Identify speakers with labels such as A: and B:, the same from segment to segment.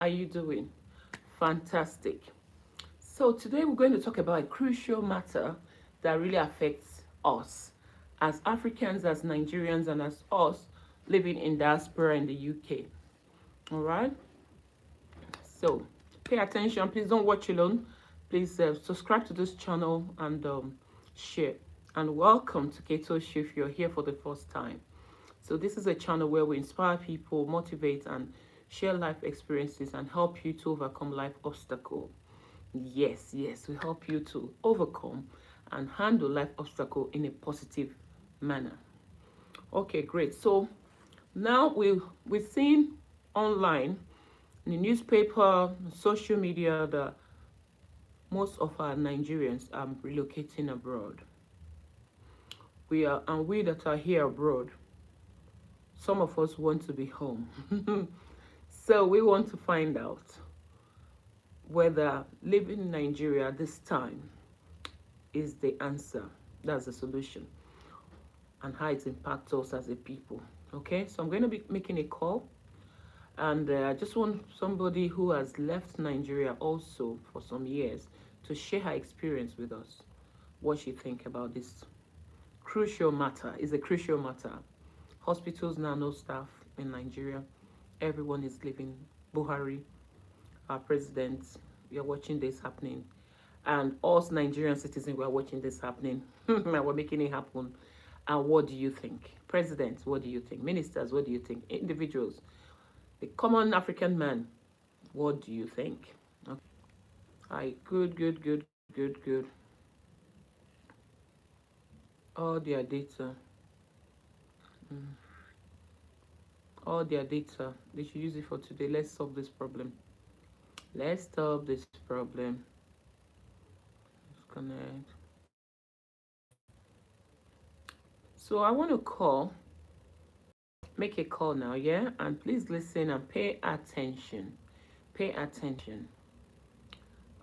A: How you doing? Fantastic. So today we're going to talk about a crucial matter that really affects us as Africans, as Nigerians, and as us living in diaspora in the UK. All right. So pay attention. Please don't watch alone. Please subscribe to this channel and share. And welcome to Keto Show if you're here for the first time. So this is a channel where we inspire people, motivate, and share life experiences and help you to overcome life obstacle. Yes, we help you to overcome and handle life obstacle in a positive manner. Okay, great. So now we've seen online, in the newspaper, social media, that most of our Nigerians are relocating abroad. We that are here abroad, some of us want to be home. So we want to find out whether living in Nigeria this time is the answer. That's the solution. And how it impacts us as a people. Okay, so I'm going to be making a call. And I just want somebody who has left Nigeria also for some years to share her experience with us. What she think about this crucial matter. Is a crucial matter. Hospitals now no staff in Nigeria. Everyone is leaving. Buhari, our president, we are watching this happening. And us Nigerian citizens, we are watching this happening. We're making it happen. And what do you think? Presidents, what do you think? Ministers, what do you think? Individuals, the common African man, what do you think? Okay. Hi, good. All their data. Mm. All their data. They should use it for today. Let's solve this problem. Let's solve this problem. Let's connect. So I want to call, make a call now, yeah? And please listen and pay attention. Pay attention.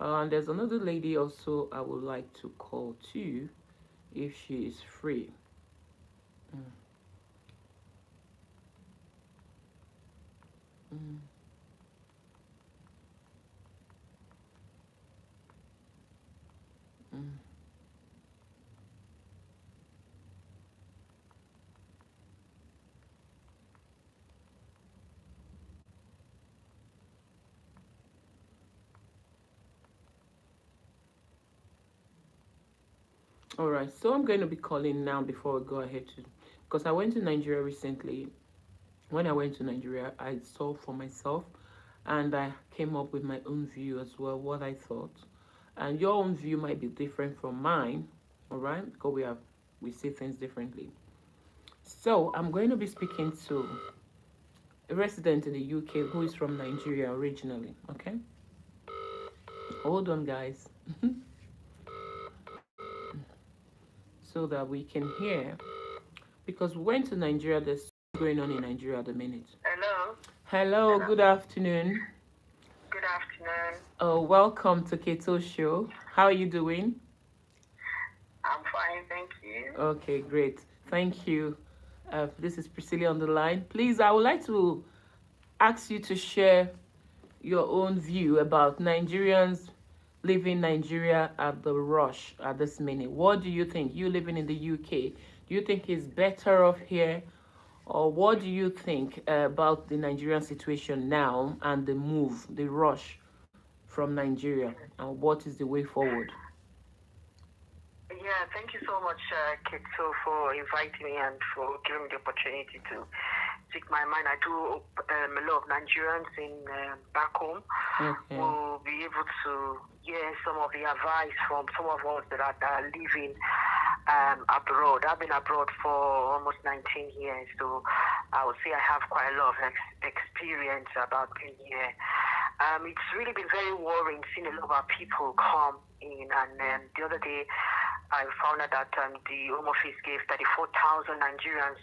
A: And there's another lady also I would like to call too, if she is free. Mm. Mm. Mm. All right, so I'm going to be calling now before we go ahead to, because I went to Nigeria recently. When I went to Nigeria, I saw for myself, and I came up with my own view as well, what I thought. And your own view might be different from mine, all right? Because we see things differently. So I'm going to be speaking to a resident in the UK who is from Nigeria originally. Okay, hold on, guys, so that we can hear. Because we went to Nigeria, there's going on in Nigeria at the minute.
B: Hello.
A: Hello, good afternoon.
B: Good afternoon.
A: Oh, welcome to Keto Show. How are you doing?
B: I'm fine, thank you.
A: Okay, great. Thank you. This is Priscilla on the line. Please, I would like to ask you to share your own view about Nigerians leaving Nigeria at the rush at this minute. What do you think? You living in the UK, do you think it's better off here? Or what do you think about the Nigerian situation now and the move, the rush from Nigeria? And what is the way forward?
B: Yeah, thank you so much, Kitso, for inviting me and for giving me the opportunity to speak my mind. I do a lot of Nigerians in back home will be able to hear some of the advice from some of us that are living abroad. I've been abroad for almost 19 years, so I would say I have quite a lot of experience about being here. It's really been very worrying seeing a lot of our people come in, and the other day I found out that the Home Office gave 34,000 Nigerians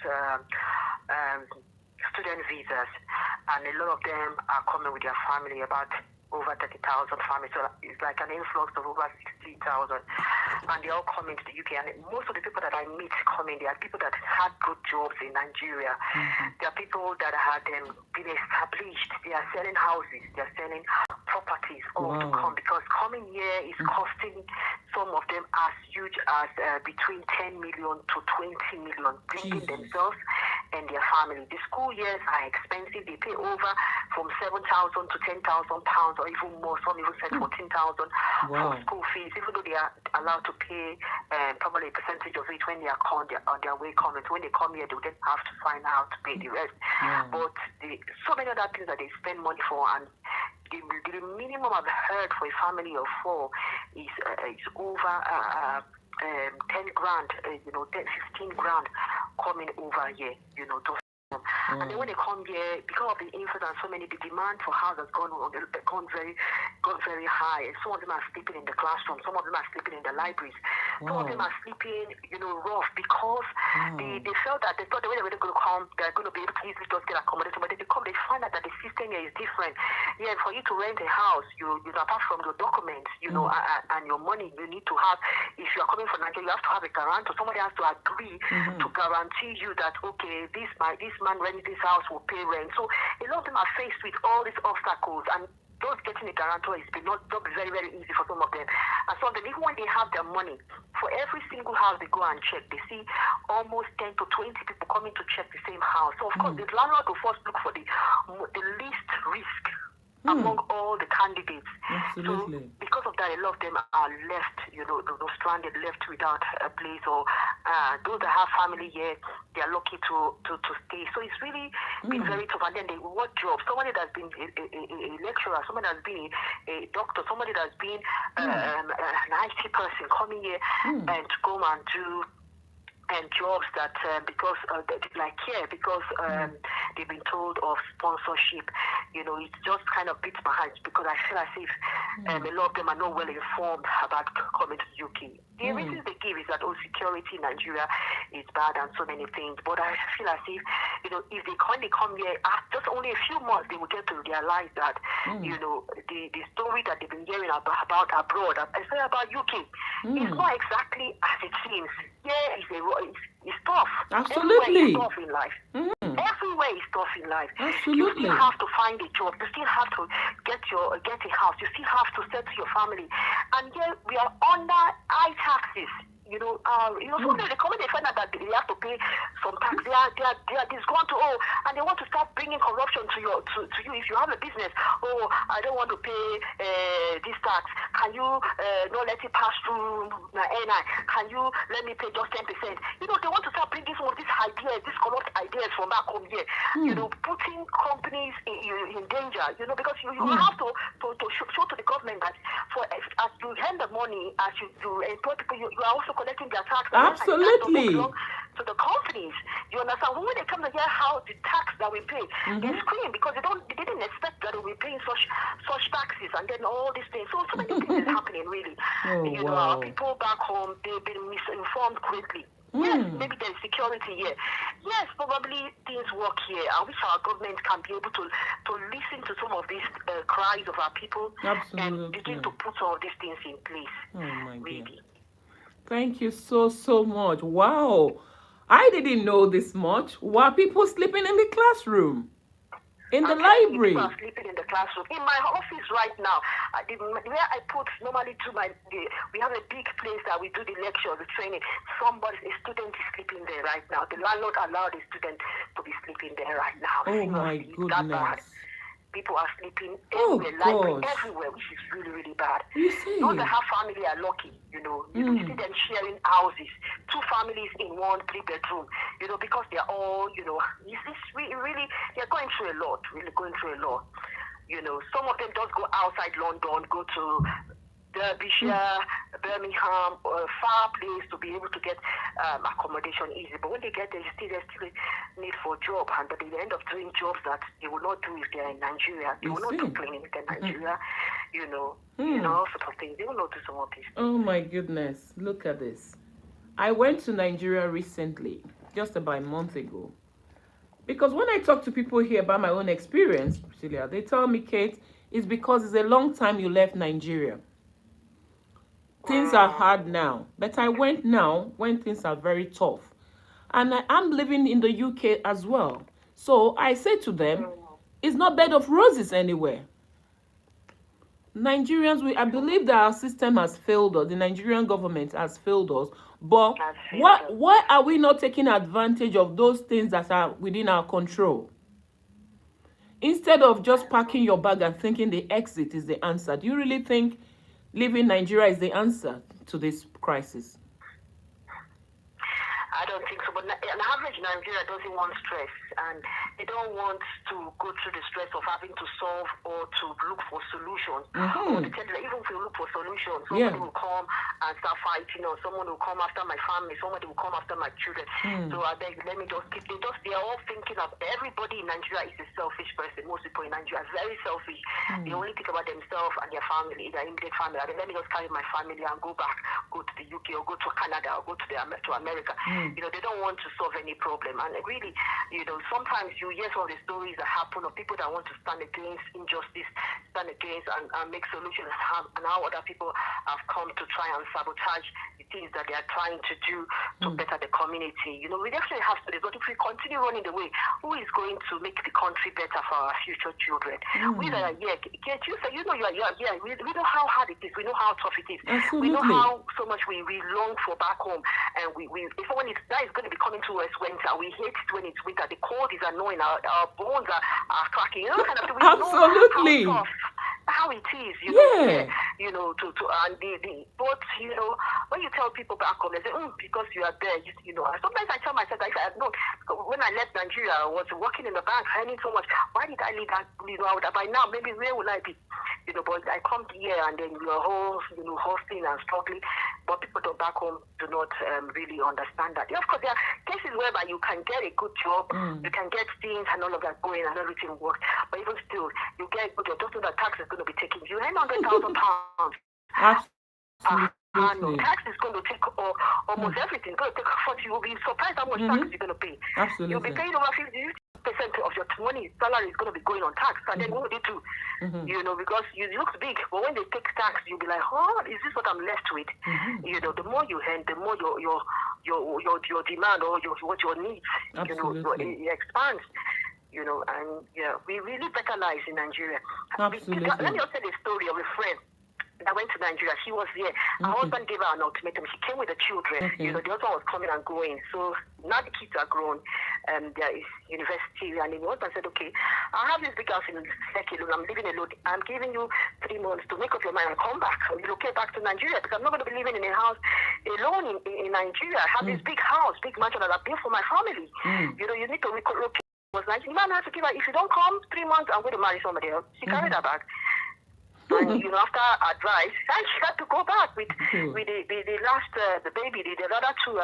B: student visas, and a lot of them are coming with their family. About over 30,000 families. So it's like an influx of over 60,000. And they all come into the UK. And most of the people that I meet coming, they are people that had good jobs in Nigeria. They are people that had been established. They are selling houses. They are selling properties all to come, because coming here is costing some of them as huge as between 10 million to 20 million, bringing themselves and their family. The school years are expensive. They pay over from 7,000 to 10,000 pounds, or even more. Some even said 14,000 for school fees, even though they are allowed to pay probably a percentage of it when they are on their way coming. So when they come here, they will then have to find out to pay the rest. But so many other things that they spend money for, and the minimum I've heard for a family of 4 is over 10 grand, 15 grand coming over here, and then when they come here, because of the influx and so many, the demand for houses has gone very high. And some of them are sleeping in the classroom, some of them are sleeping in the libraries, some of them are sleeping, rough, because they felt that they thought the way they were going to come, they're going to be able to easily just get accommodation. But then they come, they find out that the system here is different. Yeah, for you to rent a house, you apart from your documents, and your money, you need to have, if you are coming from Nigeria, you have to have a guarantor. Somebody has to agree to guarantee you that, okay, this man renting this house will pay rent. So a lot of them are faced with all these obstacles, and those getting a guarantor is not very, very easy for some of them. And some of them, even when they have their money, for every single house they go and check, they see almost 10 to 20 people coming to check the same house. So of course, the landlord will first look for the least risk among all the candidates.
A: Absolutely.
B: So because of that, a lot of them are left, stranded, left without a place, or those that have family here, they are lucky to stay. So it's really been very tough. And then what job? Somebody that's been a lecturer, somebody that's been a doctor, somebody that's been an IT person coming here and to go and do jobs that because they've been told of sponsorship, it just kind of beats my heart, because I feel as if a lot of them are not well informed about coming to the UK. The reasons they give is that security in Nigeria is bad and so many things. But I feel as if if they come here, after just only a few months, they will get to realize that the story that they've been hearing about abroad, especially about UK, is not exactly as it seems. Yeah, it's tough.
A: Absolutely.
B: Everywhere is tough in life. Everywhere is tough in life.
A: Absolutely.
B: You still have to find a job. You still have to get a house. You still have to settle your family. And yet we are under high taxes. Some they come and they find out that they have to pay some tax. They are disgruntled. And they want to start bringing corruption to you. If you have a business, I don't want to pay this tax. Can you not let it pass through my NI? Can you let me pay just 10%? They want to start bringing some of these ideas, these corrupt ideas from back home here. Putting companies in danger. Because you have to show to the government that as you hand the money, as you employ people, you are also collecting their tax.
A: Absolutely.
B: To the companies, you understand? When they come to hear how the tax that we pay, they scream, because they didn't expect that we'll be paying such taxes, and then all these things. So many things is happening, really. Our people back home, they've been misinformed greatly. Yes, maybe there's security here. Yes, probably things work here. I wish our government can be able to listen to some of these cries of our people.
A: Absolutely.
B: And begin to put all these things in place.
A: Oh my
B: really.
A: God. Thank you so much. Wow. I didn't know this much. Were people sleeping in the classroom? In the library?
B: People are sleeping in the classroom. In my office right now, where I put normally we have a big place that we do the lecture, the training. A student is sleeping there right now. The landlord allowed a student to be sleeping there right now.
A: Oh my goodness.
B: People are sleeping in the library, everywhere, which is really, really bad.
A: You see?
B: Those that have family are lucky, You see them sharing houses, 2 families in 1 3-bedroom, because they're all, really, they're going through a lot, really going through a lot. Some of them just go outside London, go to Derbyshire, Birmingham, far place to be able to get accommodation easy. But when they get there, there's still need for a job, and at the end of doing jobs that they will not do if they're in Nigeria. They will not do cleaning if they're in Nigeria, all sorts of things. They will not do some of these things.
A: Oh my goodness, look at this. I went to Nigeria recently, just about a month ago. Because when I talk to people here about my own experience, Priscilla, they tell me, Kate, is because it's a long time you left Nigeria. Things are hard now, but I went now when things are very tough. And I'm living in the UK as well. So I say to them, it's not bed of roses anywhere. Nigerians, I believe that our system has failed us. The Nigerian government has failed us. But why are we not taking advantage of those things that are within our control? Instead of just packing your bag and thinking the exit is the answer, do you really think leaving Nigeria is the answer to this crisis?
B: I don't think so. But an average Nigeria doesn't want stress, and they don't want to go through the stress of having to solve or to look for solutions. Or to tell you that even if you look for solutions, somebody will come and start fighting, or someone will come after my family, somebody will come after my children. So I beg, let me just keep. They are all thinking of everybody in Nigeria is a selfish person. Most people in Nigeria are very selfish. They only think about themselves and their family, their immediate family. I mean, let me just carry my family and go back, go to the UK or go to Canada or go to America. You know, they don't want to solve any problem. And really, you know, sometimes you hear some of the stories that happen of people that want to stand against injustice, stand against and make solutions, and how other people have come to try and sabotage the things that they are trying to do to better the community. You know, we definitely have to, but if we continue running the way, who is going to make the country better for our future children? We that are here, you know, you are here. We know how hard it is. We know how tough it is.
A: Absolutely.
B: We know how so much we long for back home. And we if when that is going to be coming to us winter. We hate it when it's winter. The cold is annoying. Our bones are cracking. You know, kind of, we
A: absolutely.
B: Know how it is, you know, you know, and but you know, when you tell people back home, they say, because you are there, you know. Sometimes I tell myself, that if I had known, when I left Nigeria, I was working in the bank, earning so much. Why did I leave that? You know, by now, maybe where would I be? You know, but I come here and then you are all, you know, hustling and struggling. But people back home do not really understand that. Yeah, of course, there are cases whereby you can get a good job, you can get things and all of that going and everything works. But even still, you get a good job, just know that tax is going to be taking you £100,000.
A: Absolutely.
B: Tax is going to take almost everything. It's going to take 40. You'll be surprised how much tax you're going to pay.
A: Absolutely.
B: You'll be paying over 50% of your money, salary is going to be going on tax. And then what would you do? You know, because it looks big, but when they take tax, you'll be like, oh, is this what I'm left with? You know, the more you earn, the more your demand or what your needs,
A: absolutely,
B: you know, it expands. You know, and yeah, we really better lives in Nigeria.
A: Absolutely.
B: Let me also tell the story of a friend that went to Nigeria. She was here. Her husband gave her an ultimatum. She came with the children. You know, the husband was coming and going. So now the kids are grown. There is university, and the husband said, okay, I have this big house in Lekki alone. I'm living alone. I'm giving you 3 months to make up your mind and come back. Or relocate back to Nigeria, because I'm not going to be living in a house alone in Nigeria. I have this big house, big mansion that I built for my family. You know, you need to relocate. Was like, the man has to give her, if you don't come 3 months, I'm going to marry somebody else. She carried her back. And, you know, after advice, and she had to go back with the last, the baby, the other two,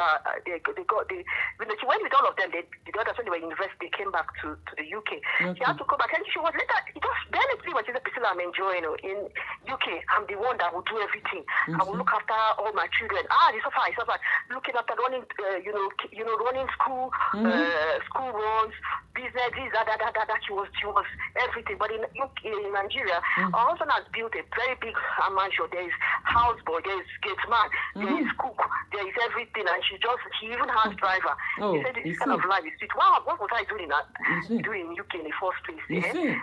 B: they got, when she went with all of them, the others, when they were in university, they came back to the UK. She had to go back, and she was later, it was barely 3 months, she said, Priscilla, I'm enjoying it. In UK, I'm the one that will do everything. I will look after all my children. They suffer, looking after running, running school, school runs, businesses, that she was everything. But in Nigeria, her husband has built a very big mansion. There is houseboy, there is gate man, there is cook, there is everything, and she even has driver. He said this kind of life is sweet. Wow, what was I doing in UK in the first place?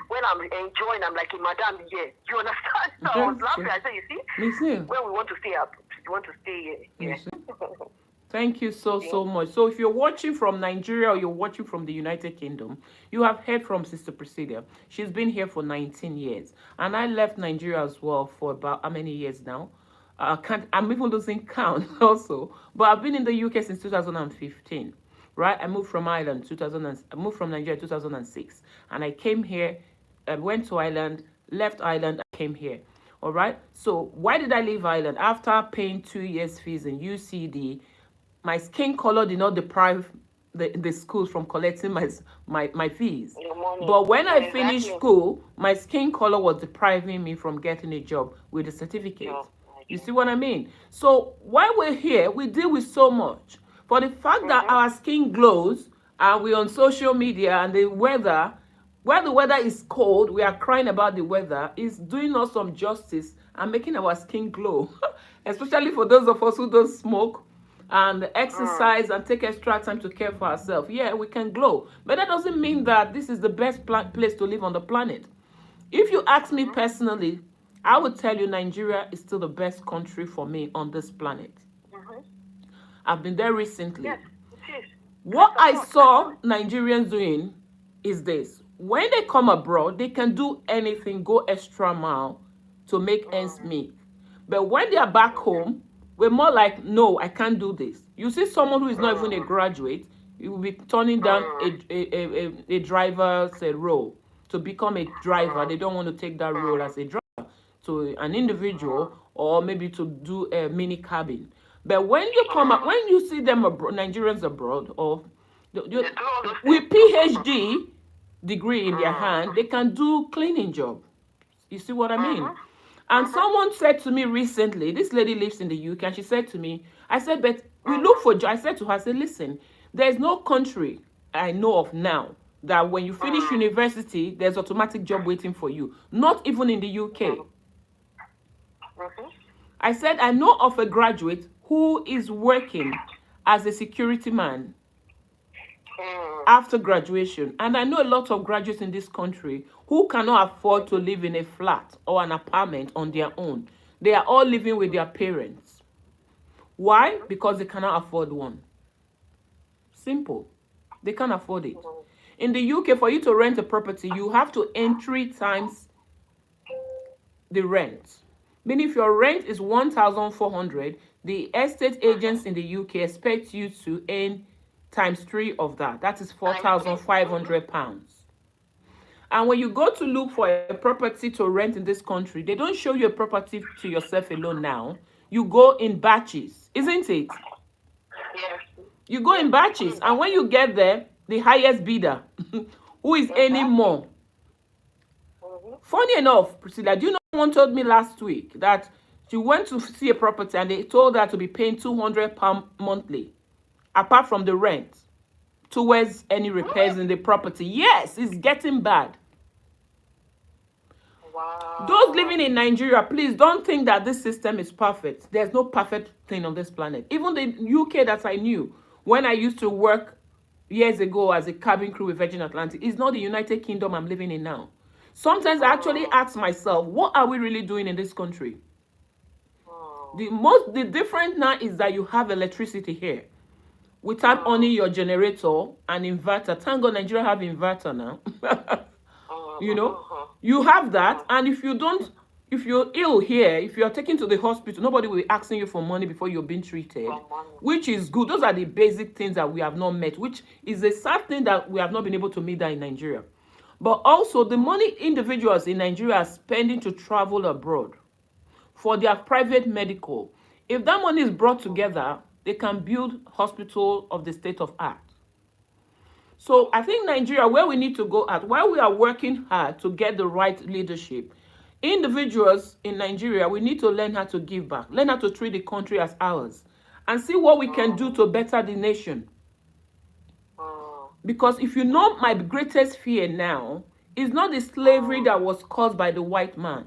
B: When I'm enjoying, I'm like a madam here. You understand? So I was laughing. I said, you see, when we want to stay up, we want to stay here.
A: Thank you so much. So if you're watching from Nigeria or you're watching from the United Kingdom, you have heard from Sister Priscilla. She's been here for 19 years. And I left Nigeria as well for about how many years now? I'm even losing count also. But I've been in the UK since 2015, right? I moved from Ireland, I moved from Nigeria 2006. And I came here, went to Ireland, left Ireland, I came here. All right? So why did I leave Ireland? After paying 2 years fees in UCD, my skin color did not deprive the schools from collecting my fees. But when I finished school, my skin color was depriving me from getting a job with a certificate. You see what I mean? So while we're here, we deal with so much. For the fact that our skin glows and we're on social media and the weather Where the weather is cold, we are crying about the weather, is doing us some justice and making our skin glow. Especially for those of us who don't smoke and exercise and take extra time to care for ourselves. Yeah, we can glow. But that doesn't mean that this is the best place to live on the planet. If you ask me personally, I would tell you Nigeria is still the best country for me on this planet. I've been there recently.
B: Yes, it is.
A: What I saw Nigerians doing is this. When they come abroad, they can do anything, go extra mile to make ends meet. But when they are back home, we're more like, no, I can't do this. You see someone who is not even a graduate, you will be turning down a driver's role to become a driver. They don't want to take that role as a driver to an individual or maybe to do a mini cabin. But when you come up, when you see them abroad, Nigerians abroad, or with PhD degree in their hand, they can do cleaning job. You see what I mean? And someone said to me recently, this lady lives in the UK, and she said to me, I said, but we look for jobs. I said to her, I said, listen, there's no country I know of now that when you finish university, there's automatic job waiting for you. Not even in the UK. I said, I know of a graduate who is working as a security man after graduation. And I know a lot of graduates in this country who cannot afford to live in a flat or an apartment on their own. They are all living with their parents. Why? Because they cannot afford one. Simple. They can't afford it. In the UK, for you to rent a property, you have to earn 3 times the rent. Meaning if your rent is 1,400, the estate agents in the UK expect you to earn times 3 of that. That is £4,500. And when you go to look for a property to rent in this country, they don't show you a property to yourself alone now. You go in batches, isn't it?
B: Yes.
A: You go in batches, and when you get there, the highest bidder, who is earning more. Funny enough, Priscilla, do you know someone told me last week that she went to see a property and they told her to be paying £200 monthly, apart from the rent, towards any repairs in the property. Yes, it's getting bad.
B: Wow.
A: Those living in Nigeria, please don't think that this system is perfect. There's no perfect thing on this planet. Even the UK that I knew when I used to work years ago as a cabin crew with Virgin Atlantic is not the United Kingdom I'm living in now. Sometimes I actually ask myself, what are we really doing in this country? The difference now is that you have electricity here without owning your generator and inverter. Thank God Nigeria have inverter now. You know, you have that, and if you're ill here, if you're taken to the hospital, nobody will be asking you for money before you're being treated, which is good. Those are the basic things that we have not met, which is a sad thing that we have not been able to meet that in Nigeria. But also the money individuals in Nigeria are spending to travel abroad for their private medical. If that money is brought together, they can build hospital of the state of art. So I think Nigeria, where we need to go at, while we are working hard to get the right leadership, individuals in Nigeria, we need to learn how to give back, learn how to treat the country as ours, and see what we can do to better the nation. Because if you know, my greatest fear now is not the slavery that was caused by the white man.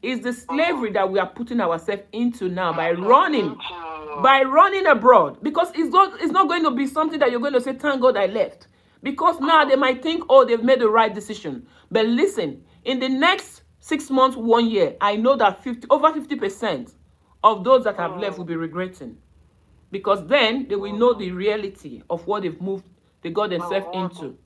A: It's the slavery that we are putting ourselves into now by running abroad. Because it's not going to be something that you're going to say, thank God I left. Because now they might think, oh, they've made the right decision. But listen, in the next 6 months, 1 year, I know that over 50% of those that have left will be regretting. Because then they will know the reality of what they got themselves into.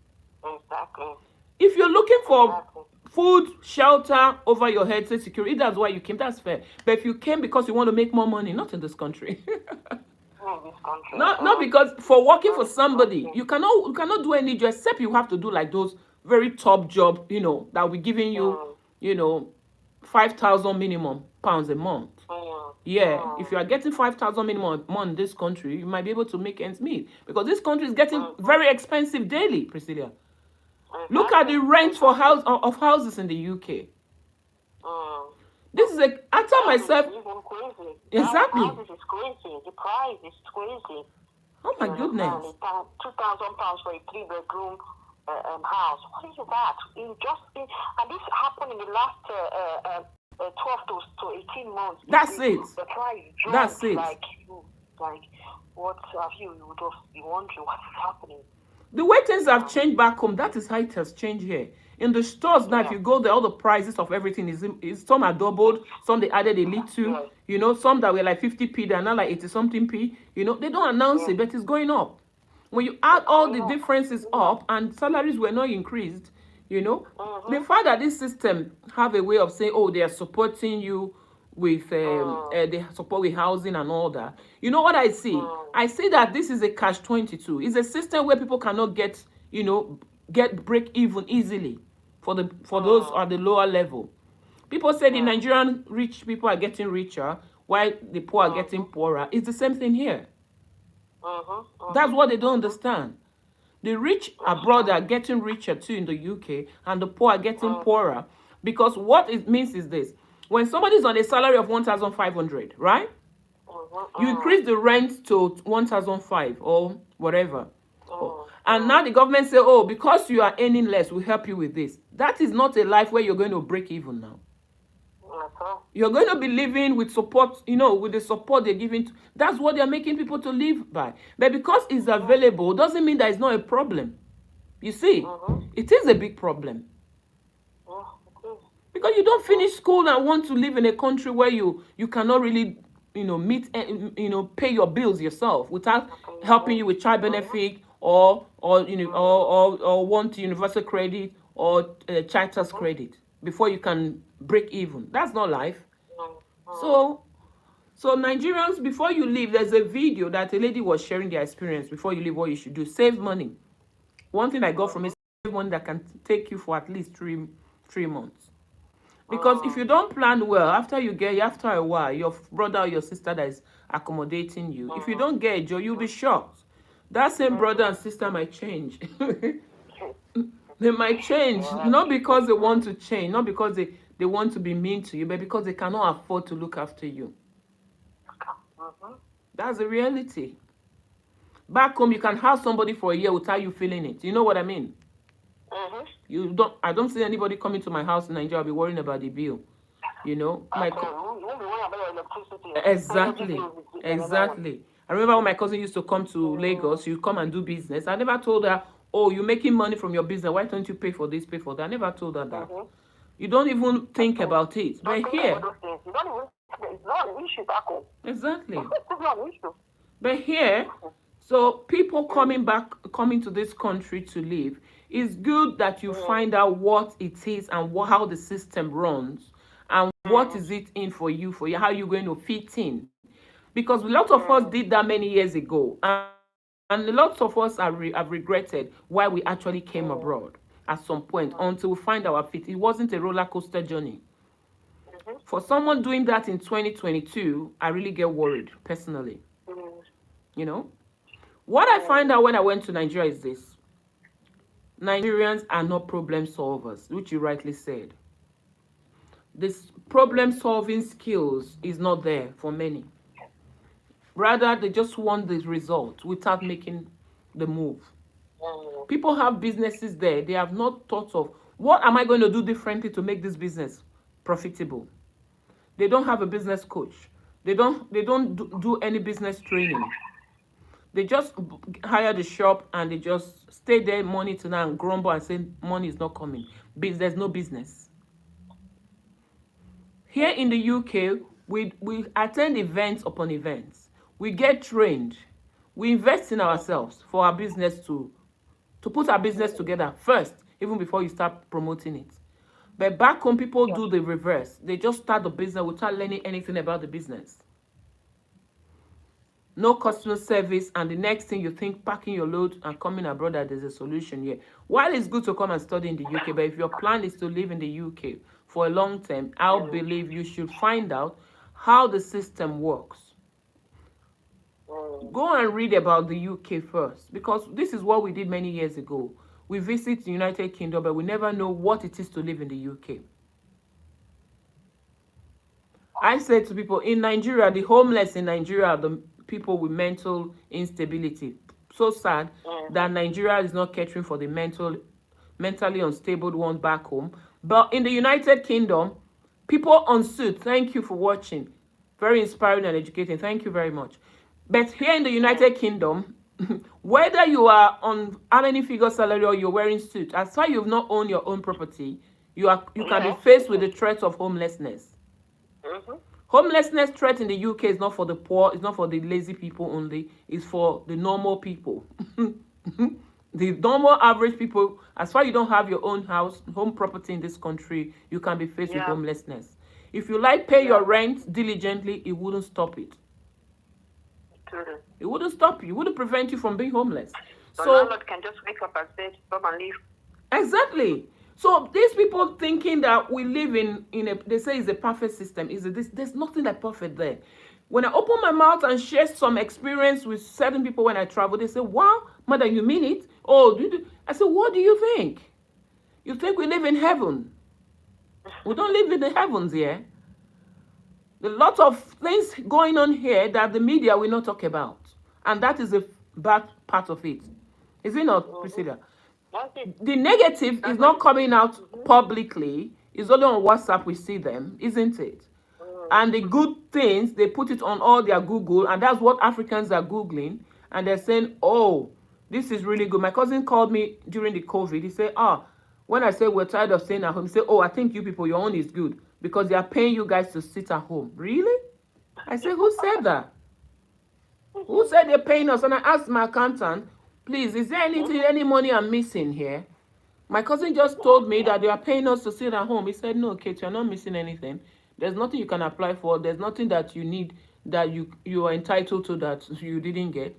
B: Exactly.
A: If you're looking for food, shelter over your head, say security, that's why you came, that's fair. But if you came because you want to make more money, not in this country. Not because for working for somebody, you cannot do any job except you have to do like those very top job, you know, that will be giving you, you know, 5,000 minimum pounds a month. Yeah, if you are getting 5,000 minimum a month in this country, you might be able to make ends meet, because this country is getting very expensive daily, Priscilla. Look at the rent for houses in the UK. This is I tell myself, exactly.
B: This is crazy. The price is crazy.
A: Oh my goodness.
B: £2,000 for a 3-bedroom house. What is that? And this happened in the last 12 to 18 months.
A: That's it.
B: The price jumped.
A: That's it.
B: Like what have you would just be wondering what is happening.
A: The way things have changed back home, that is how it has changed here. In the stores now, if you go there, all the prices of everything is some are doubled, some they added a little, you know, some that were like 50p, they're now like 80 something p, you know, they don't announce it, but it's going up. When you add all the differences up and salaries were not increased, you know, the fact that this system have a way of saying, oh, they are supporting you with they support with housing and all that. You know what I see? I see that this is a catch-22. It's a system where people cannot get, you know, break even easily for those at the lower level. People say the Nigerian rich people are getting richer while the poor are getting poorer. It's the same thing here. That's what they don't understand. The rich abroad are getting richer too in the UK, and the poor are getting poorer. Because what it means is this: when somebody's on a salary of 1,500, right? You increase the rent to 1,500 or whatever. And now the government say, oh, because you are earning less, we'll help you with this. That is not a life where you're going to break even now. You're going to be living with support, you know, with the support they're giving. That's what they're making people to live by. But because it's available, doesn't mean that it's not a problem. You see, it is a big problem. Because you don't finish school and want to live in a country where you cannot really, you know, pay your bills yourself without helping you with child benefit or want universal credit or child tax credit before you can break even. That's not life. So Nigerians, before you leave, there's a video that a lady was sharing their experience. Before you leave, what you should do: save money. One thing I got from it: save money that can take you for at least three months. Because if you don't plan well, after a while, your brother or your sister that is accommodating you, if you don't get a job, you'll be shocked. That same brother and sister might change. They might change, not because they want to change, not because they want to be mean to you, but because they cannot afford to look after you. That's the reality. Back home, you can have somebody for a year without you feeling it. You know what I mean? I don't see anybody coming to my house in Nigeria. I'll be worrying about the bill. You know, exactly. I remember when my cousin used to come to Lagos. She would come and do business. I never told her, oh, you're making money from your business, why don't you pay for this, pay for that? I never told her that. You don't even think about it. But here,
B: it's not an issue back home.
A: Exactly.
B: It's not an issue.
A: But here, so people coming to this country to live, it's good that you find out what it is and how the system runs and what is it in for you, how you're going to fit in. Because a lot of us did that many years ago, and a lot of us have regretted why we actually came abroad at some point until we find our feet. It wasn't a roller coaster journey. For someone doing that in 2022, I really get worried personally. You know, what I find out when I went to Nigeria is this: Nigerians are not problem solvers, which you rightly said. This problem solving skills is not there for many. Rather, they just want the result without making the move. People have businesses there. They have not thought of, what am I going to do differently to make this business profitable? They don't have a business coach. They don't do any business training. They just hire the shop and they just stay there money to now and grumble and say money is not coming. There's no business. Here in the UK, we attend events upon events. We get trained. We invest in ourselves for our business to put our business together first, even before you start promoting it. But back home, people do the reverse. They just start the business without learning anything about the business. No customer service, and the next thing you think, packing your load and coming abroad, that there's a solution here. While it's good to come and study in the UK, but if your plan is to live in the UK for a long term, I believe you should find out how the system works. Go and read about the UK first, because this is what we did many years ago. We visit the United Kingdom, but we never know what it is to live in the UK. I said to people in Nigeria, the homeless in Nigeria are the people with mental instability. So sad that Nigeria is not catering for the mental mentally unstable ones back home. But in the United Kingdom, people on suit, thank you for watching. Very inspiring and educating. Thank you very much. But here in the United Kingdom, whether you are on how many figure salary or you're wearing suit, as far as you've not owned your own property, you can be faced with the threat of homelessness. Homelessness threat in the UK is not for the poor, it's not for the lazy people only, it's for the normal people. The normal average people, as far as you don't have your own house, home property in this country, you can be faced with homelessness. If you pay your rent diligently, it wouldn't stop it. It wouldn't stop you. It wouldn't prevent you from being homeless.
B: So landlord can just wake up and say, "Come and leave."
A: Exactly. So these people thinking that we live in they say it's a perfect system. There's nothing like perfect there. When I open my mouth and share some experience with certain people when I travel, they say, "Wow, mother, you mean it?" Oh, I said, "What do you think? You think we live in heaven? We don't live in the heavens here. A lot of things going on here that the media will not talk about. And that is a bad part of it. Is it not, Priscilla? The negative is not coming out publicly. It's only on WhatsApp we see them, isn't it? And the good things, they put it on all their Google, and that's what Africans are Googling. And they're saying, oh, this is really good. My cousin called me during the COVID. He said, when I say we're tired of staying at home, he said, oh, I think you people, your own is good because they are paying you guys to sit at home. Really? I said, who said that? Who said they're paying us? And I asked my accountant, please, is there any money I'm missing here? My cousin just told me that they are paying us to sit at home. He said, no, Kate, you're not missing anything. There's nothing you can apply for. There's nothing that you need that you are entitled to that you didn't get.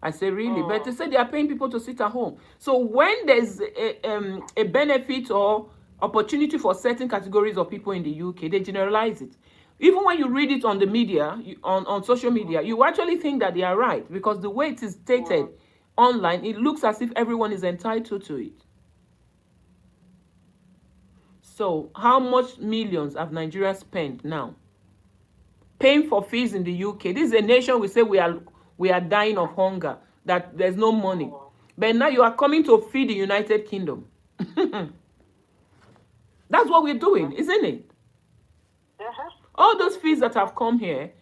A: I said, really? But they said they are paying people to sit at home. So when there's a benefit or opportunity for certain categories of people in the UK, they generalize it. Even when you read it on the media, on social media, you actually think that they are right because the way it is stated online, it looks as if everyone is entitled to it. So how much millions have Nigeria spent now paying for fees in the UK? This is a nation we say we are dying of hunger, that there's no money. But now you are coming to feed the United Kingdom. That's what we're doing, isn't it? All those fees that have come here,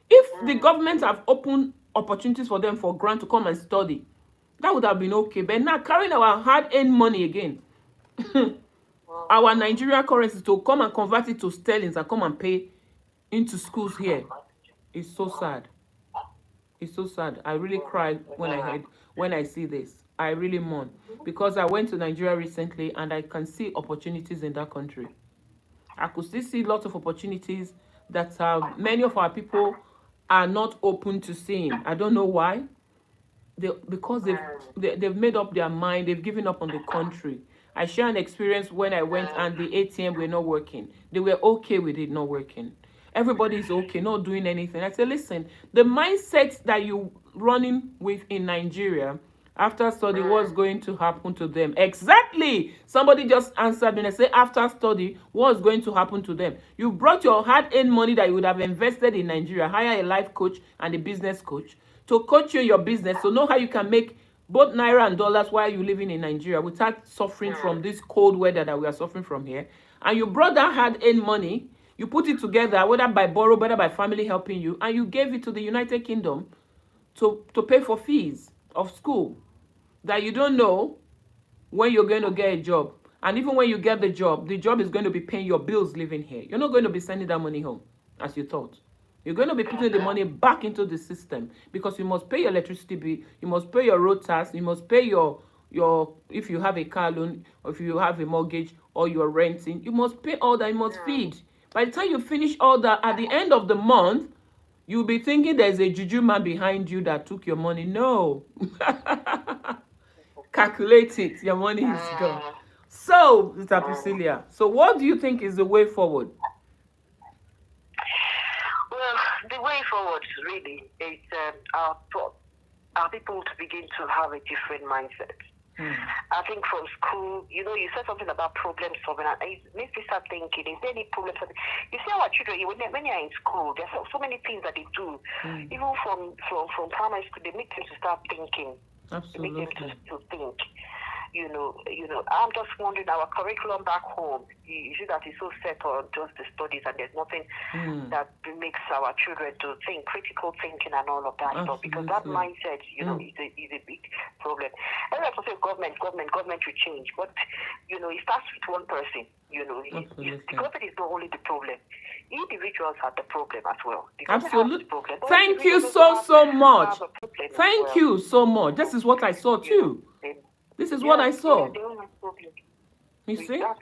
A: if the government have opened opportunities for them for grant to come and study, that would have been okay. But now carrying our hard-earned money again, our Nigerian currency to come and convert it to sterling and come and pay into schools here, it's so sad. It's so sad. I really cried when I see this. I really mourn because I went to Nigeria recently and I can see opportunities in that country. I could still see lots of opportunities that many of our people are not open to seeing. I don't know why. Because they've made up their mind. They've given up on the country. I share an experience when I went and the ATM were not working. They were okay with it not working. Everybody's okay, not doing anything. I said, listen, the mindset that you're running with in Nigeria, after study, what's going to happen to them? Exactly. Somebody just answered me and I said, after study, what's going to happen to them? You brought your hard-earned money that you would have invested in Nigeria, hire a life coach and a business coach to coach you in your business, to know how you can make both naira and dollars while you're living in Nigeria without suffering from this cold weather that we are suffering from here. And you brought that hard-earned money, you put it together, whether by borrow, whether by family helping you, and you gave it to the United Kingdom to pay for fees of school that you don't know when you're going to get a job. And even when you get the job is going to be paying your bills living here. You're not going to be sending that money home as you thought. You're going to be putting the money back into the system because you must pay your electricity bill, you must pay your road tax, you must pay your if you have a car loan, or if you have a mortgage, or you're renting, you must pay all that, you must feed. By the time you finish all that, at the end of the month, you'll be thinking there's a juju man behind you that took your money. No. Calculate it. Your money is gone. So, Mr. Priscilla, so what do you think is the way forward?
B: Well, the way forward really is our people to begin to have a different mindset. I think from school, you said something about problem solving, and it makes me start thinking, is there any problem solving? You see our children, when you're in school, there's so many things that they do. Even from primary school, they make them to start thinking.
A: Absolutely.
B: They make them to think. I'm just wondering, our curriculum back home, you see that it's so set on just the studies, and there's nothing that makes our children to think, critical thinking and all of that stuff, because that mindset, is a big problem. And like I say, government will change, but, it starts with one person, the government is not only the problem. Individuals have the problem as well.
A: Absolutely. Thank you so much. Thank you so much. This is what I saw too. This is what I saw. You see?
B: That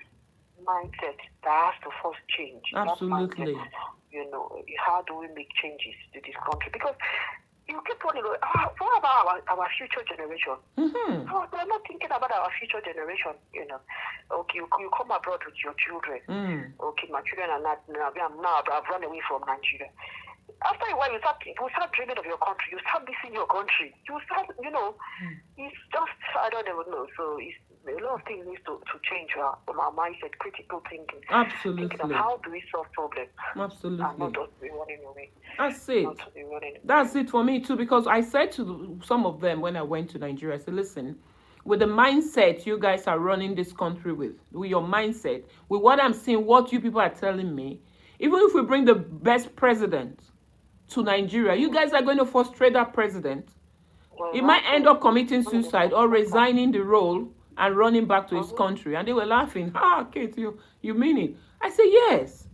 B: mindset that has to first change.
A: Absolutely.
B: Mindset, how do we make changes to this country? Because you keep wondering, what about our future generation? We're not thinking about our future generation, Okay, you come abroad with your children. Okay, my children are not, now I've run away from Nigeria. After a while, you start dreaming of your country. You start missing your country. You start, it's just, I don't even know. So a lot of things need to change from our mindset, critical thinking.
A: Absolutely.
B: Thinking of how do we solve problems.
A: Absolutely.
B: And not just be running away.
A: That's it. That's it for me too, because I said to some of them when I went to Nigeria, I said, listen, with the mindset you guys are running this country with your mindset, with what I'm seeing, what you people are telling me, even if we bring the best president to Nigeria, you guys are going to frustrate that president. He might end up committing suicide or resigning the role and running back to his country. And they were laughing. Kate, you mean it? I say yes.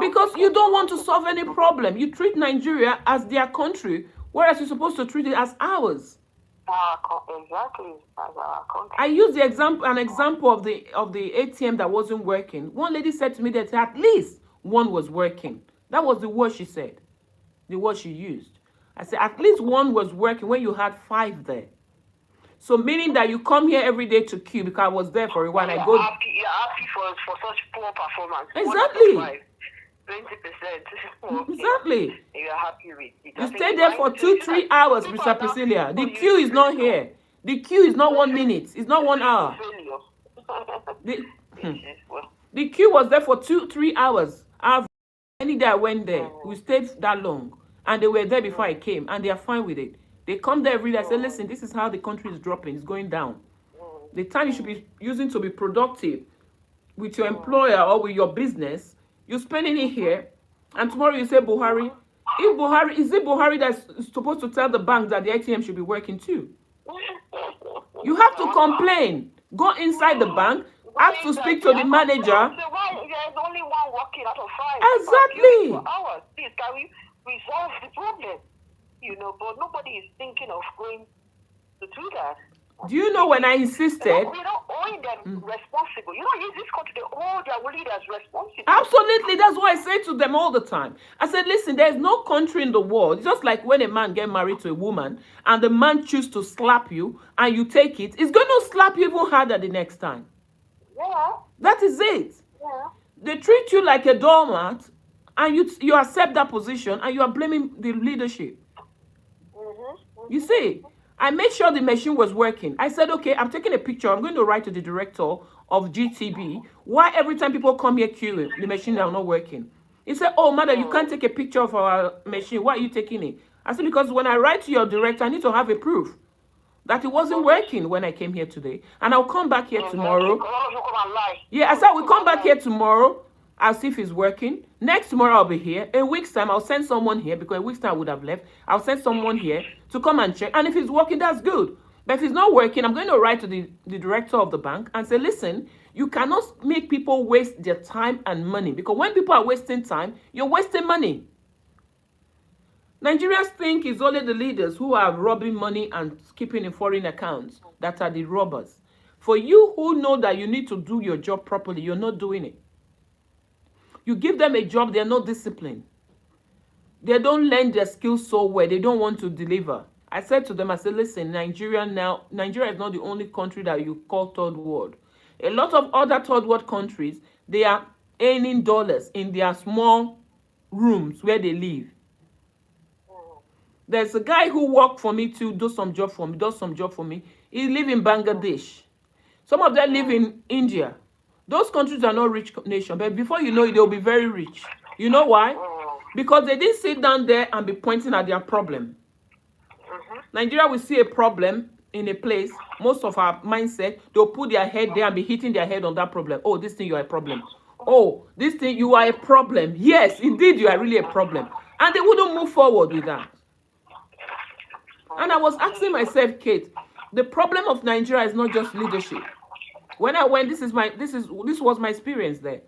A: Because you don't want to solve any problem. You treat Nigeria as their country, whereas you're supposed to treat it as ours.
B: Exactly, as our country.
A: I used an example of the ATM that wasn't working. One lady said to me that at least one was working. That was the word she said. The word she used. I said, at least one was working when you had 5 there. So meaning that you come here every day to queue, because I was there for a while.
B: You're happy for such poor performance.
A: Exactly.
B: 20%.
A: Exactly.
B: You're happy with it.
A: You stay there for 2-3 hours, Mr. Priscilla. The queue is not here. The queue is not 1 minute. It's not 1 hour. The queue was there for 2-3 hours. Any day I went there, we stayed that long, and they were there before I came, and they are fine with it. They come there every day. I say, listen, this is how the country is dropping. It's going down. The time you should be using to be productive with your employer or with your business, you're spending it here, and tomorrow you say Buhari. Is it Buhari that's supposed to tell the bank that the ATM should be working too? You have to complain. Go inside the bank. Ask to speak to the manager.
B: There's only one working out of 5.
A: Exactly.
B: Hours. Please, can we resolve the problem? But nobody is thinking of going to do that.
A: Do you know when I insisted?
B: We don't owe them responsible. In this country, they hold their leaders responsible.
A: Absolutely. That's what I say to them all the time. I said, listen, there's no country in the world. Just like when a man gets married to a woman and the man chooses to slap you and you take it, it's going to slap you even harder the next time.
B: Yeah.
A: That is it.
B: Yeah.
A: They treat you like a doormat and you accept that position and you are blaming the leadership. You see, I made sure the machine was working. I said, okay, I'm taking a picture. I'm going to write to the director of GTB why every time people come here queuing, the machine are not working. He said, oh, madam, you can't take a picture of our machine. Why are you taking it? I said, because when I write to your director, I need to have a proof that it wasn't working when I came here today. And I'll come back here tomorrow. Yeah, I said, we'll come back here tomorrow. I'll see if it's working. Next tomorrow, I'll be here. A week's time, I'll send someone here, because a week's time I would have left. I'll send someone here to come and check. And if it's working, that's good. But if it's not working, I'm going to write to the director of the bank and say, listen, you cannot make people waste their time and money. Because when people are wasting time, you're wasting money. Nigerians think it's only the leaders who are robbing money and keeping in foreign accounts that are the robbers. For you who know that you need to do your job properly, you're not doing it. You give them a job, they're not disciplined. They don't learn their skills so well. They don't want to deliver. I said to them, I said, listen, Nigeria is not the only country that you call third world. A lot of other third world countries, they are earning dollars in their small rooms where they live. There's a guy who worked for me to does some job for me. He lives in Bangladesh. Some of them live in India. Those countries are not rich nations, but before you know it, they'll be very rich. You know why? Because they didn't sit down there and be pointing at their problem. Nigeria will see a problem, in a place, most of our mindset, they'll put their head there and be hitting their head on that problem. Oh, this thing, you are a problem. Oh, this thing, you are a problem. Yes, indeed, you are really a problem. And they wouldn't move forward with that. And I was asking myself, Kate, the problem of Nigeria is not just leadership. When I went, this was my experience there.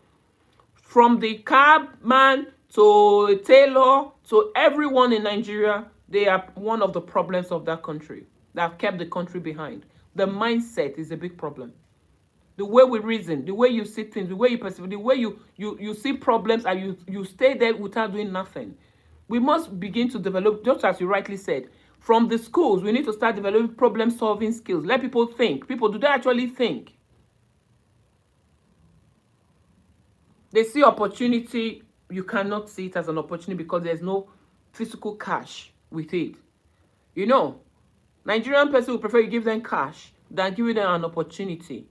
A: From the cabman to tailor to everyone in Nigeria, they are one of the problems of that country that have kept the country behind. The mindset is a big problem. The way we reason, the way you see things, the way you perceive, the way you see problems and you stay there without doing nothing. We must begin to develop, just as you rightly said, from the schools, we need to start developing problem-solving skills. Let people think. People, do they actually think? They see opportunity. You cannot see it as an opportunity because there's no physical cash with it. You know, Nigerian person would prefer you give them cash than giving them an opportunity.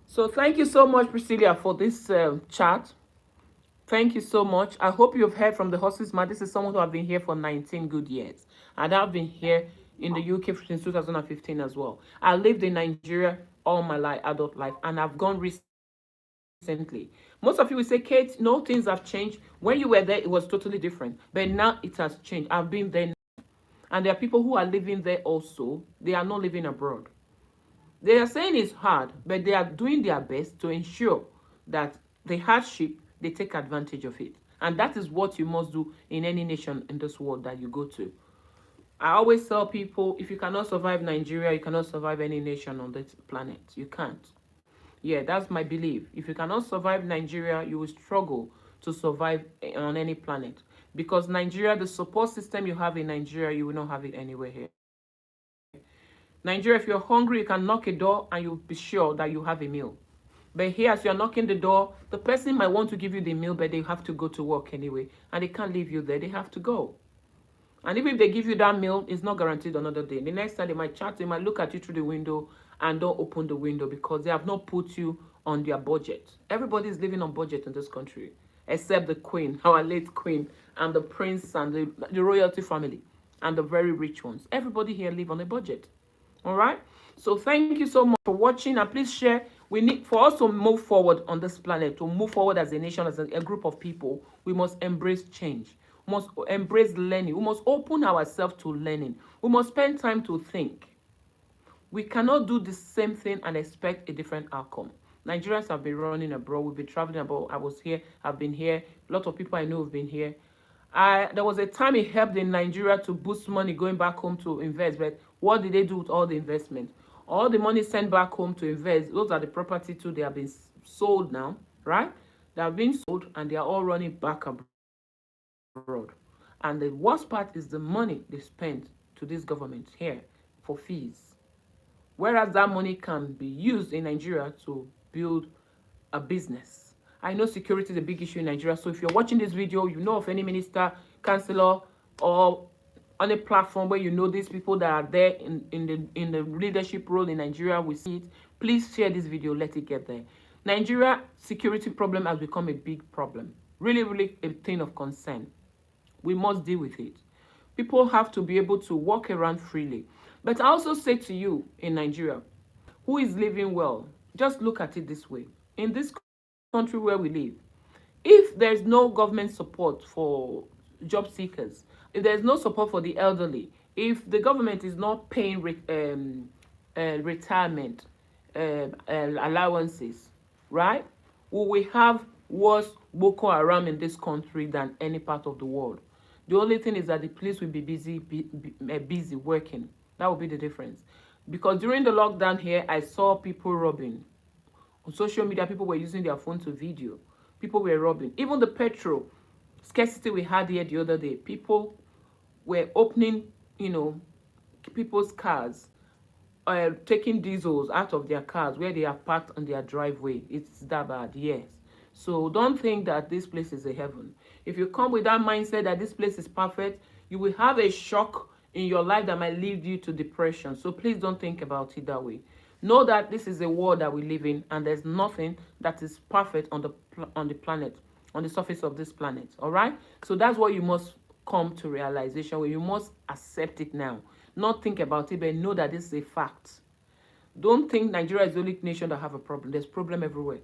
A: So thank you so much, Priscilla, for this chat. Thank you so much. I hope you've heard from the horse's mouth. This is someone who have been here for 19 good years. And I've been here in the UK since 2015 as well. I lived in Nigeria all my life, adult life, and I've gone recently. Most of you will say, Kate, no, things have changed. When you were there, it was totally different. But now it has changed. I've been there now. And there are people who are living there also. They are not living abroad. They are saying it's hard, but they are doing their best to ensure that the hardship, they take advantage of it. And that is what you must do in any nation in this world that you go to. I always tell people, if you cannot survive Nigeria, you cannot survive any nation on this planet. You can't. Yeah, that's my belief. If you cannot survive Nigeria, you will struggle to survive on any planet. Because Nigeria, the support system you have in Nigeria, you will not have it anywhere here. Nigeria, if you're hungry, you can knock a door and you'll be sure that you have a meal. But here, as you're knocking the door, the person might want to give you the meal, but they have to go to work anyway. And they can't leave you there. They have to go. And even if they give you that meal, it's not guaranteed another day. The next time they might chat, they might look at you through the window and don't open the window because they have not put you on their budget. Everybody is living on budget in this country, except the queen, our late queen, and the prince and the royalty family, and the very rich ones. Everybody here live on a budget. All right? So thank you so much for watching, and please share. We need, for us to move forward on this planet, to move forward as a nation, as a group of people, we must embrace change. We must embrace learning. We must open ourselves to learning. We must spend time to think. We cannot do the same thing and expect a different outcome. Nigerians have been running abroad. We've been traveling abroad. I was here. I've been here. A lot of people I know have been here. There was a time it helped in Nigeria to boost money going back home to invest. But what did they do with all the investment? All the money sent back home to invest, those are the property too. They have been sold now, right? They have been sold and they are all running back abroad. And the worst part is the money they spend to this government here for fees. Whereas that money can be used in Nigeria to build a business. I know security is a big issue in Nigeria. So if you're watching this video, you know of any minister, councillor, or on a platform where you know these people that are there in the leadership role in Nigeria, we see it, please share this video, let it get there. Nigeria security problem has become a big problem. Really, really a thing of concern. We must deal with it. People have to be able to walk around freely. But I also say to you in Nigeria, who is living well, just look at it this way. In this country where we live, if there's no government support for job seekers, if there's no support for the elderly, if the government is not paying retirement allowances, right? Will we have worse Boko Haram in this country than any part of the world? The only thing is that the police will be busy working. That will be the difference. Because during the lockdown here, I saw people robbing. On social media, people were using their phone to video. People were robbing. Even the petrol scarcity we had here the other day, people were opening, people's cars, taking diesels out of their cars where they are parked on their driveway. It's that bad, yes. So don't think that this place is a heaven. If you come with that mindset that this place is perfect, you will have a shock in your life that might lead you to depression. So please don't think about it that way. Know that this is a world that we live in, and there's nothing that is perfect on the planet, on the surface of this planet. All right? So that's what you must come to realization where you must accept it now. not think about it, but know that this is a fact. Don't think Nigeria is the only nation that have a problem. There's problem everywhere.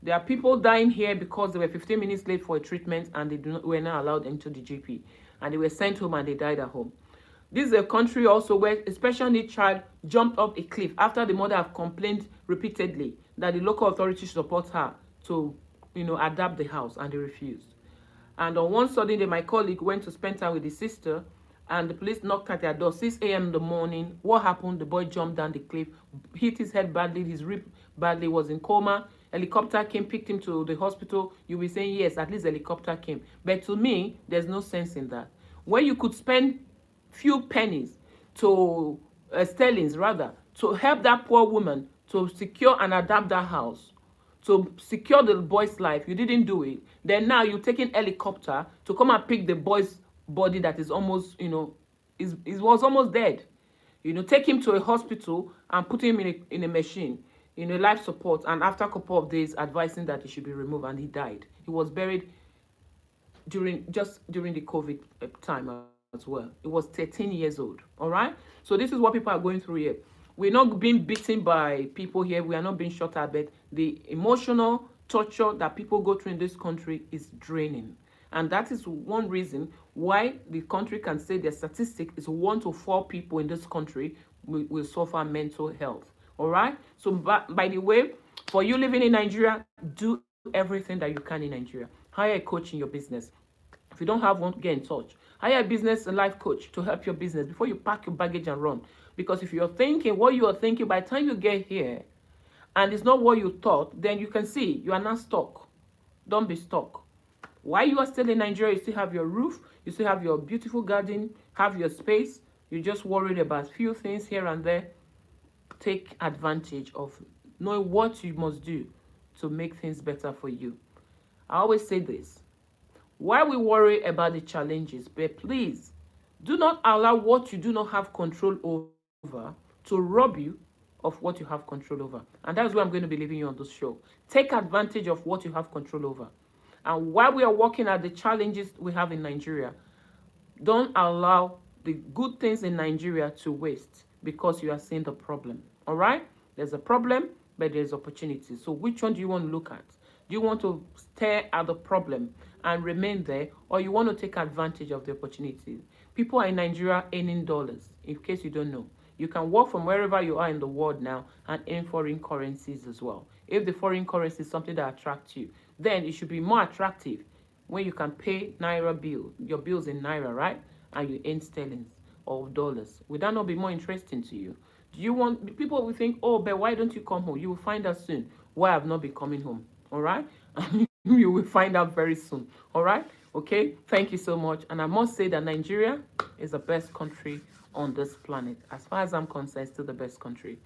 A: There are people dying here because they were 15 minutes late for a treatment and they were not allowed into the GP. And they were sent home and they died at home. This is a country also where a special needs child jumped off a cliff after the mother have complained repeatedly that the local authorities support her to, adapt the house, and they refused. And on one sudden day, my colleague went to spend time with his sister, and the police knocked at their door 6 a.m. in the morning. What happened? The boy jumped down the cliff, hit his head badly, his rib badly, was in coma. Helicopter came, picked him to the hospital. You'll be saying, yes, at least helicopter came. But to me, there's no sense in that. When you could spend few pennies to sterlings rather to help that poor woman to secure and adapt that house, to secure the boy's life, you didn't do it. Then now you're taking helicopter to come and pick the boy's body that is almost, it was almost dead. Take him to a hospital and put him in a machine, life support, and after a couple of days advising that he should be removed, and he died. He was buried during the COVID time as well. It was 13 years old. All right. So this is what people are going through here. We're not being beaten by people here. We are not being shot at, but the emotional torture that people go through in this country is draining. And that is one reason why the country can say their statistic is 1 to 4 people in this country will suffer mental health. All right. So by the way, for you living in Nigeria, do everything that you can in Nigeria. Hire a coach in your business. If you don't have one, get in touch. Hire a business and life coach to help your business before you pack your baggage and run. Because if you're thinking what you are thinking, by the time you get here and it's not what you thought, then you can see you are not stuck. Don't be stuck. While you are still in Nigeria, you still have your roof, you still have your beautiful garden, have your space. You're just worried about few things here and there. Take advantage of knowing what you must do to make things better for you. I always say this. Why we worry about the challenges, but please do not allow what you do not have control over to rob you of what you have control over. And that's why I'm going to be leaving you on this show. Take advantage of what you have control over. And while we are working at the challenges we have in Nigeria, don't allow the good things in Nigeria to waste because you are seeing the problem. All right? There's a problem, but there's opportunity. So which one do you want to look at? Do you want to stare at the problem and remain there, or you want to take advantage of the opportunities? People are in Nigeria earning dollars, in case you don't know. You can work from wherever you are in the world now and earn foreign currencies as well. If the foreign currency is something that attracts you, then it should be more attractive when you can pay Naira bill, your bills in Naira, right? And you earn sterlings or dollars. Would that not be more interesting to you? Do you want, people will think, oh, but why don't you come home? You will find out soon why I've not been coming home. All right? You will find out very soon. All right? Okay? Thank you so much. And I must say that Nigeria is the best country on this planet. As far as I'm concerned, still the best country.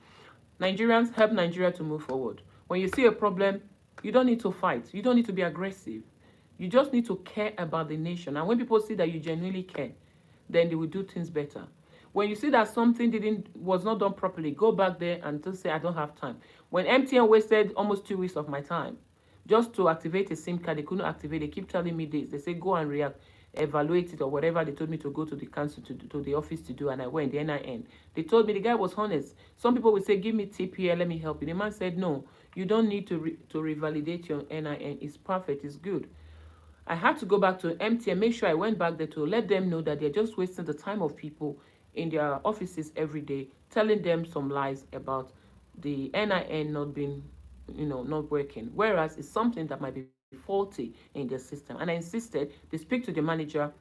A: Nigerians, help Nigeria to move forward. When you see a problem, you don't need to fight. You don't need to be aggressive. You just need to care about the nation. And when people see that you genuinely care, then they will do things better. When you see that something was not done properly, go back there and just say, I don't have time. When MTN wasted almost 2 weeks of my time just to activate a SIM card, they couldn't activate. They keep telling me this. They say, go and evaluate it or whatever they told me to go to the council, to the office to do, and I went, the NIN. They told me, the guy was honest. Some people would say, give me tip here, let me help you. The man said, no, you don't need to revalidate your NIN. It's perfect, it's good. I had to go back to MTN, make sure I went back there to let them know that they're just wasting the time of people in their offices every day, telling them some lies about the NIN not being, not working. Whereas it's something that might be faulty in their system. And I insisted they speak to the manager.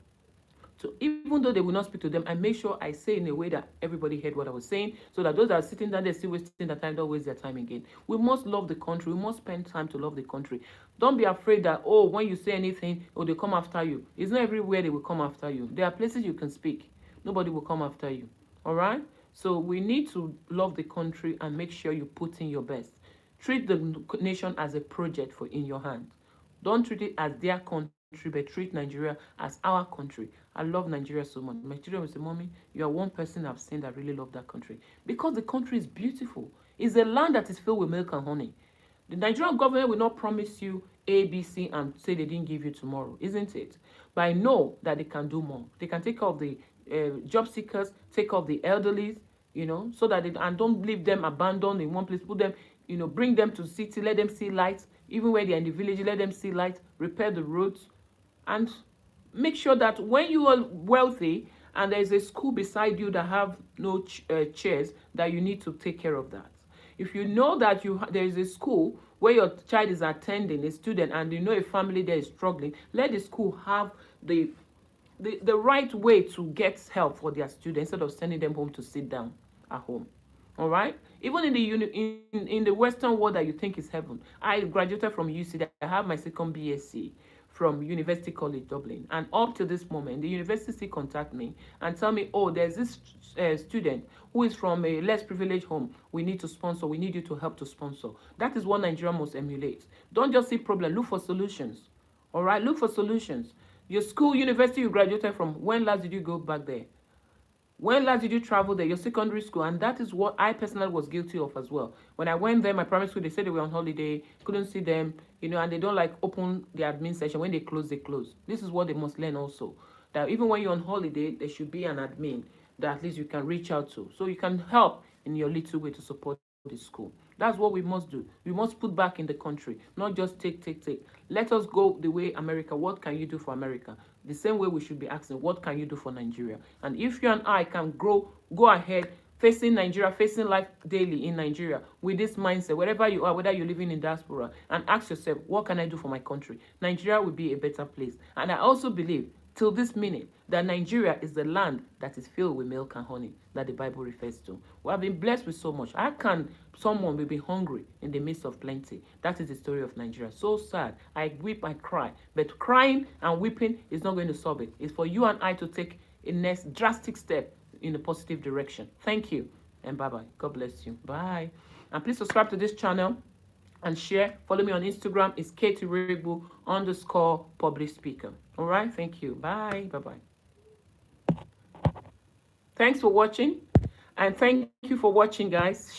A: So even though they will not speak to them, I make sure I say in a way that everybody heard what I was saying, so that those that are sitting down there still wasting their time don't waste their time again. We must love the country. We must spend time to love the country. Don't be afraid that, oh, when you say anything, oh, they come after you. It's not everywhere they will come after you. There are places you can speak. Nobody will come after you. All right? So we need to love the country and make sure you put in your best. Treat the nation as a project in your hand. Don't treat it as their country, but treat Nigeria as our country. I love Nigeria so much. My children will say, Mommy, you are one person I've seen that really love that country. Because the country is beautiful. It's a land that is filled with milk and honey. The Nigerian government will not promise you A, B, C, and say they didn't give you tomorrow, isn't it? But I know that they can do more. They can take care of the job seekers, take care of the elderly, so that and don't leave them abandoned in one place. Put them, bring them to the city, let them see light. Even where they're in the village, let them see light. Repair the roads, and make sure that when you are wealthy and there's a school beside you that have no chairs, that you need to take care of that. If you know that there is a school where your child is attending, a student, and you know a family there is struggling, let the school have the right way to get help for their students instead of sending them home to sit down at home. All right. Even in the Western world that you think is heaven, I graduated from UC. I have my second BSc from University College Dublin, and up to this moment, the university still contact me and tell me, oh, there's this student who is from a less privileged home. We need to sponsor. We need you to help to sponsor. That is what Nigeria must emulate. Don't just see problem. Look for solutions. All right. Look for solutions. Your school, university you graduated from, when last did you go back there? When last did you travel there? Your secondary school. And that is what I personally was guilty of as well. When I went there, my primary school, they said they were on holiday, couldn't see them, and they don't like open the admin session. When they close, they close. This is what they must learn also. That even when you're on holiday, there should be an admin that at least you can reach out to. So you can help in your little way to support the school. That's what we must do. We must put back in the country, not just take. Let us go the way America. What can you do for America? The same way we should be asking, what can you do for Nigeria? And if you and I can go ahead, facing Nigeria, facing life daily in Nigeria with this mindset, wherever you are, whether you're living in diaspora, and ask yourself, what can I do for my country? Nigeria will be a better place. And I also believe, till this minute, that Nigeria is the land that is filled with milk and honey that the Bible refers to. We have been blessed with so much. How can someone will be hungry in the midst of plenty? That is the story of Nigeria. So sad. I weep, I cry. But crying and weeping is not going to solve it. It's for you and I to take a next drastic step in a positive direction. Thank you, and bye-bye. God bless you. Bye. And please subscribe to this channel and share. Follow me on Instagram. It's Katie_public speaker. All right. Thank you. Bye. Bye-bye. Thanks for watching. And thank you for watching, guys. Share